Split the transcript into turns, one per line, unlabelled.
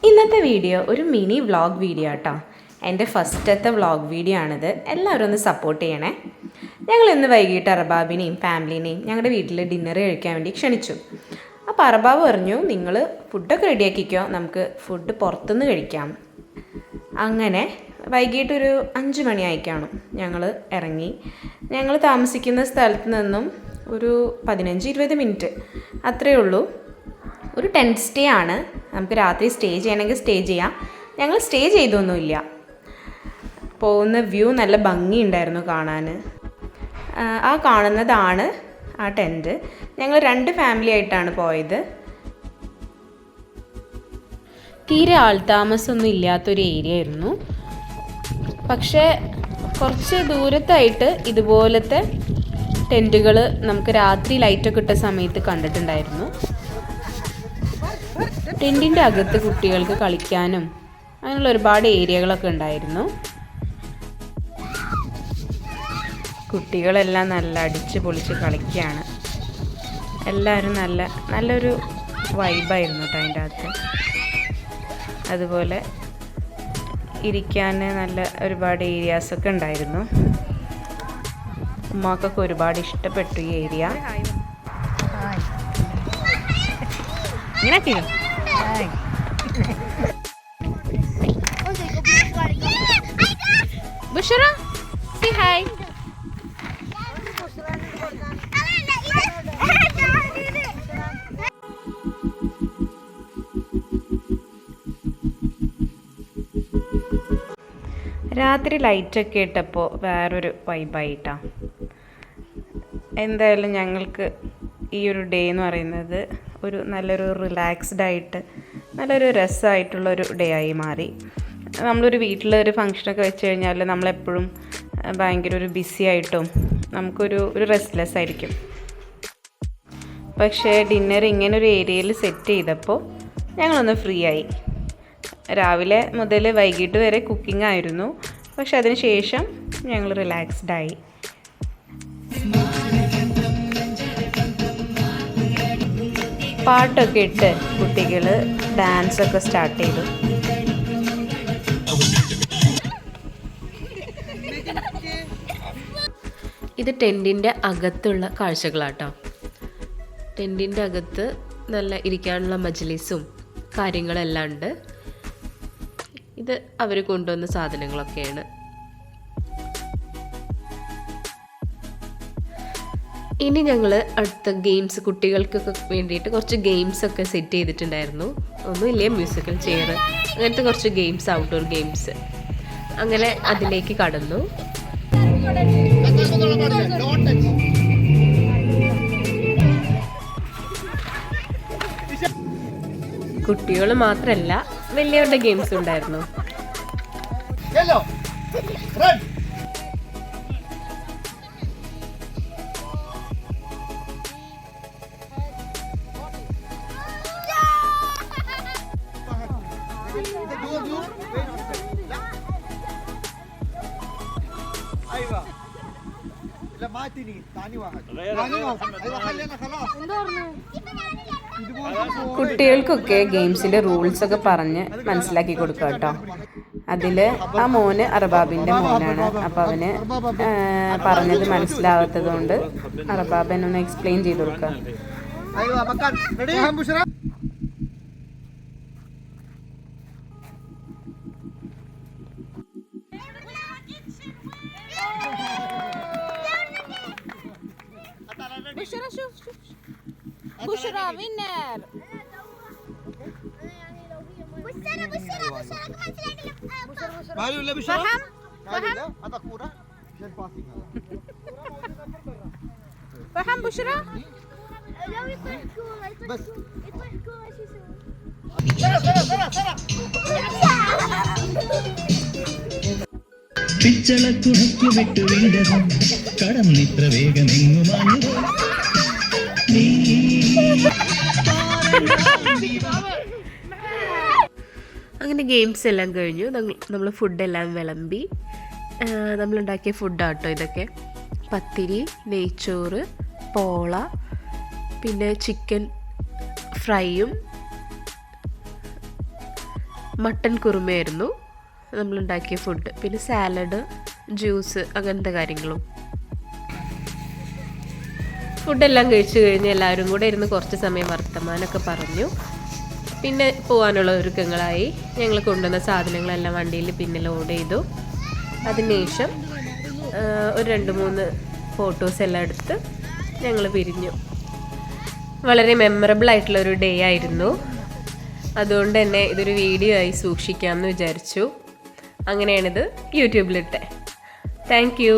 ഇന്നത്തെ വീഡിയോ ഒരു mini vlog video കേട്ടോ. എൻ്റെ ഫസ്റ്റത്തെ വ്ളോഗ് വീഡിയോ ആണിത്. എല്ലാവരും ഒന്ന് സപ്പോർട്ട് ചെയ്യണേ. ഞങ്ങൾ ഇന്ന് വൈകിട്ട് അറബാബിനെയും ഫാമിലിനെയും ഞങ്ങളുടെ വീട്ടിൽ ഡിന്നർ കഴിക്കാൻ വേണ്ടി ക്ഷണിച്ചു. അപ്പോൾ അറബാബ് പറഞ്ഞു, നിങ്ങൾ ഫുഡൊക്കെ റെഡിയാക്കിക്കോ, നമുക്ക് ഫുഡ് പുറത്തുനിന്ന് കഴിക്കാം. അങ്ങനെ വൈകിട്ടൊരു 5 മണിയായി കാണും ഞങ്ങൾ ഇറങ്ങി. ഞങ്ങൾ താമസിക്കുന്ന സ്ഥലത്ത് നിന്നും ഒരു 15-20 മിനിറ്റ് അത്രയേ ഉള്ളൂ. ഒരു ടെൻറ്റ് സ്റ്റേ ആണ്. നമുക്ക് രാത്രി സ്റ്റേ ചെയ്യണമെങ്കിൽ സ്റ്റേ ചെയ്യാം. ഞങ്ങൾ സ്റ്റേ ചെയ്തൊന്നുമില്ല. പോകുന്ന വ്യൂ നല്ല ഭംഗിയുണ്ടായിരുന്നു കാണാൻ. ആ കാണുന്നതാണ് ആ ടെൻറ്റ്. ഞങ്ങൾ 2 ഫാമിലി ആയിട്ടാണ് പോയത്. തീരെ ആൾതാമസമൊന്നും ഇല്ലാത്തൊരു ഏരിയ ആയിരുന്നു. പക്ഷേ കുറച്ച് ദൂരത്തായിട്ട് ഇതുപോലത്തെ ടെൻറ്റുകൾ നമുക്ക് രാത്രി ലൈറ്റൊക്കെ ഇട്ട സമയത്ത് കണ്ടിട്ടുണ്ടായിരുന്നു. ടെൻറ്റിൻ്റെ അകത്ത് കുട്ടികൾക്ക് കളിക്കാനും അങ്ങനെയുള്ള ഒരുപാട് ഏരിയകളൊക്കെ ഉണ്ടായിരുന്നു. കുട്ടികളെല്ലാം നല്ല അടിച്ച് പൊളിച്ച് കളിക്കുകയാണ്. എല്ലാവരും നല്ലൊരു വൈബായിരുന്നു കേട്ടോ അതിൻ്റെ അകത്ത്. അതുപോലെ ഇരിക്കാൻ നല്ല ഒരുപാട് ഏരിയാസൊക്കെ ഉണ്ടായിരുന്നു. ഉമ്മാക്കൊക്കെ ഒരുപാട് ഇഷ്ടപ്പെട്ടു ഈ ഏരിയ. Bushra say hi. രാത്രി ലൈറ്റൊക്കെ ഇട്ടപ്പോൾ വേറൊരു വൈബായിട്ടാണ്. എന്തായാലും ഞങ്ങൾക്ക് ഈ ഒരു ഡേ എന്ന് പറയുന്നത് നല്ലൊരു റിലാക്സ്ഡ് ആയിട്ട് നല്ലൊരു രസമായിട്ടുള്ളൊരു ഡേ ആയി മാറി. നമ്മളൊരു വീട്ടിലൊരു ഫങ്ഷനൊക്കെ വെച്ച് കഴിഞ്ഞാൽ നമ്മളെപ്പോഴും ഭയങ്കര ഒരു ബിസി ആയിട്ടും നമുക്കൊരു റെസ്റ്റ്ലെസ് ആയിരിക്കും. പക്ഷേ ഡിന്നർ ഇങ്ങനൊരു ഏരിയയിൽ സെറ്റ് ചെയ്തപ്പോൾ ഞങ്ങളൊന്ന് ഫ്രീ ആയി. രാവിലെ മുതൽ വൈകിട്ട് വരെ കുക്കിംഗ് ആയിരുന്നു. പക്ഷെ അതിന് ശേഷം ഞങ്ങൾ റിലാക്സ്ഡായി. പാട്ടൊക്കെ ഇട്ട് കുട്ടികൾ ഡാൻസൊക്കെ സ്റ്റാർട്ട് ചെയ്തു. ഇത് ടെൻറ്റിൻ്റെ അകത്തുള്ള കാഴ്ചകളാട്ടോ. ടെൻറ്റിൻ്റെ അകത്ത് നല്ല ഇരിക്കാനുള്ള മജ്ലിസും കാര്യങ്ങളെല്ലാം ഉണ്ട്. ഇത് അവർ കൊണ്ടുവന്ന സാധനങ്ങളൊക്കെയാണ്. ഇനി ഞങ്ങൾ അടുത്ത ഗെയിംസ്, കുട്ടികൾക്കൊക്കെ വേണ്ടിയിട്ട് കുറച്ച് ഗെയിംസൊക്കെ സെറ്റ് ചെയ്തിട്ടുണ്ടായിരുന്നു. ഒന്നുമില്ലേ, മ്യൂസിക്കൽ ചെയർ, അങ്ങനത്തെ കുറച്ച് ഗെയിംസ്, ഔട്ട്ഡോർ ഗെയിംസ്. അങ്ങനെ അതിലേക്ക് കടന്നു. കുട്ടികൾ മാത്രമല്ല, വലിയവരുടെ ഗെയിംസ് ഉണ്ടായിരുന്നു. കുട്ടികൾക്കൊക്കെ ഗെയിംസിൻ്റെ റൂൾസൊക്കെ പറഞ്ഞ് മനസ്സിലാക്കി കൊടുക്കുക കേട്ടോ. അതിൽ ആ മോന് അറബാബിൻ്റെ മോനാണ്. അപ്പോൾ അവന് പറഞ്ഞത് മനസ്സിലാവാത്തത് കൊണ്ട് അറബാബനൊന്ന് എക്സ്പ്ലെയിൻ ചെയ്ത് കൊടുക്കുക.
بشرى winner.
مالي ولا بشرى؟
فهم
هذا كورة عشان باسينج هذا.
فهم بشرى؟
لو يطيح كورة
بس
يطيح كورة شو يسوي؟
പിച്ചളക്കുണയ്ക്കു വിട്ടുവീടതും കടന്നിത്ര വേഗമെങ്ങുമാഞ്ഞു.
അങ്ങനെ ഗെയിംസ് എല്ലാം കഴിഞ്ഞു. നമ്മൾ ഫുഡെല്ലാം വിളമ്പി. നമ്മളുണ്ടാക്കിയ ഫുഡാട്ടോ ഇതൊക്കെ. പത്തിരി, നെയ്ച്ചോറ്, പോള, പിന്നെ ചിക്കൻ ഫ്രൈയും
മട്ടൻ കുറുമയായിരുന്നു നമ്മളുണ്ടാക്കിയ ഫുഡ്. പിന്നെ സാലഡ്, ജ്യൂസ്, അങ്ങനത്തെ കാര്യങ്ങളും. ഫുഡെല്ലാം കഴിച്ചു കഴിഞ്ഞ് എല്ലാവരും കൂടെ ഇരുന്ന് കുറച്ച് സമയം വർത്തമാനമൊക്കെ പറഞ്ഞു. പിന്നെ പോകാനുള്ള ഒരുക്കങ്ങളായി. ഞങ്ങൾ കൊണ്ടുവന്ന സാധനങ്ങളെല്ലാം വണ്ടിയിൽ പിന്നെ ലോഡ് ചെയ്തു. അതിനുശേഷം ഒരു 2-3 ഫോട്ടോസ് എല്ലാം എടുത്ത് ഞങ്ങൾ പിരിഞ്ഞു. വളരെ മെമ്മറബിൾ ആയിട്ടുള്ളൊരു ഡേ ആയിരുന്നു. അതുകൊണ്ട് തന്നെ ഇതൊരു വീഡിയോ ആയി സൂക്ഷിക്കാമെന്ന് വിചാരിച്ചു. അങ്ങനെയാണിത് യൂട്യൂബിലിട്ടെ. Thank U.